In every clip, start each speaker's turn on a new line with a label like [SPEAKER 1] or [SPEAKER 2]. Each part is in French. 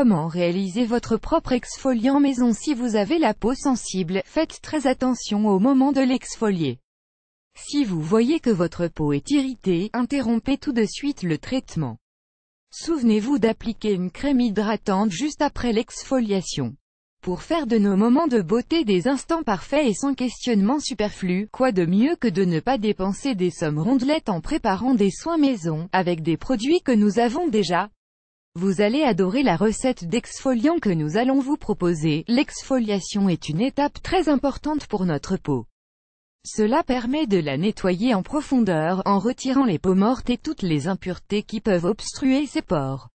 [SPEAKER 1] Comment réaliser votre propre exfoliant maison? Si vous avez la peau sensible, faites très attention au moment de l'exfolier. Si vous voyez que votre peau est irritée, interrompez tout de suite le traitement. Souvenez-vous d'appliquer une crème hydratante juste après l'exfoliation. Pour faire de nos moments de beauté des instants parfaits et sans questionnement superflu, quoi de mieux que de ne pas dépenser des sommes rondelettes en préparant des soins maison, avec des produits que nous avons déjà? Vous allez adorer la recette d'exfoliant que nous allons vous proposer. L'exfoliation est une étape très importante pour notre peau. Cela permet de la nettoyer en profondeur, en retirant les peaux mortes et toutes les impuretés qui peuvent obstruer ses pores.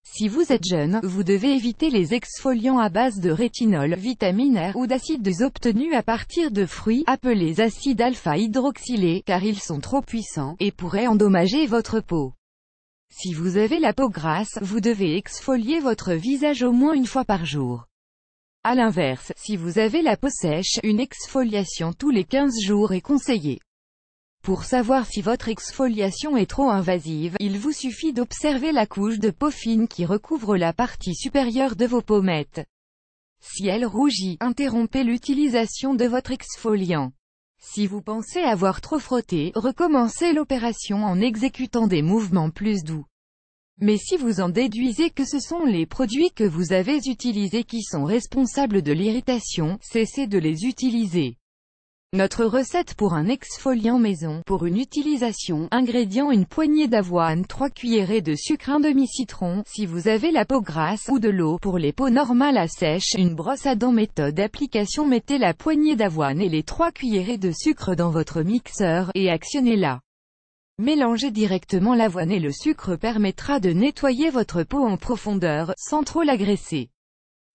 [SPEAKER 1] Si vous êtes jeune, vous devez éviter les exfoliants à base de rétinol, vitamine R ou d'acides obtenus à partir de fruits, appelés acides alpha-hydroxylés, car ils sont trop puissants, et pourraient endommager votre peau. Si vous avez la peau grasse, vous devez exfolier votre visage au moins une fois par jour. À l'inverse, si vous avez la peau sèche, une exfoliation tous les 15 jours est conseillée. Pour savoir si votre exfoliation est trop invasive, il vous suffit d'observer la couche de peau fine qui recouvre la partie supérieure de vos pommettes. Si elle rougit, interrompez l'utilisation de votre exfoliant. Si vous pensez avoir trop frotté, recommencez l'opération en exécutant des mouvements plus doux. Mais si vous en déduisez que ce sont les produits que vous avez utilisés qui sont responsables de l'irritation, cessez de les utiliser. Notre recette pour un exfoliant maison. Pour une utilisation, ingrédients: une poignée d'avoine, 3 cuillerées de sucre, un demi-citron, si vous avez la peau grasse, ou de l'eau pour les peaux normales à sèche, une brosse à dents. Méthode d'application: mettez la poignée d'avoine et les 3 cuillerées de sucre dans votre mixeur, et actionnez-la. Mélangez directement l'avoine et le sucre permettra de nettoyer votre peau en profondeur, sans trop l'agresser.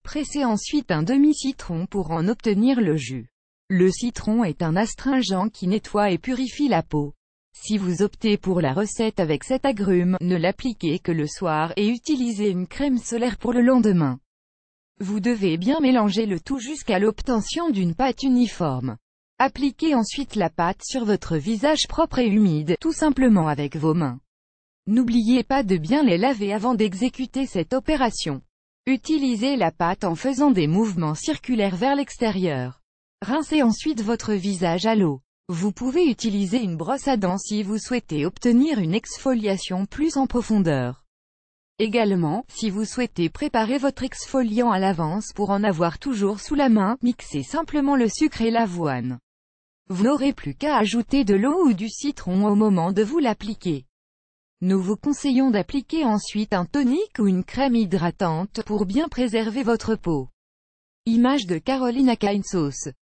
[SPEAKER 1] Pressez ensuite un demi-citron pour en obtenir le jus. Le citron est un astringent qui nettoie et purifie la peau. Si vous optez pour la recette avec cet agrume, ne l'appliquez que le soir et utilisez une crème solaire pour le lendemain. Vous devez bien mélanger le tout jusqu'à l'obtention d'une pâte uniforme. Appliquez ensuite la pâte sur votre visage propre et humide, tout simplement avec vos mains. N'oubliez pas de bien les laver avant d'exécuter cette opération. Utilisez la pâte en faisant des mouvements circulaires vers l'extérieur. Rincez ensuite votre visage à l'eau. Vous pouvez utiliser une brosse à dents si vous souhaitez obtenir une exfoliation plus en profondeur. Également, si vous souhaitez préparer votre exfoliant à l'avance pour en avoir toujours sous la main, mixez simplement le sucre et l'avoine. Vous n'aurez plus qu'à ajouter de l'eau ou du citron au moment de vous l'appliquer. Nous vous conseillons d'appliquer ensuite un tonique ou une crème hydratante pour bien préserver votre peau. Image de Carolina Kainsos.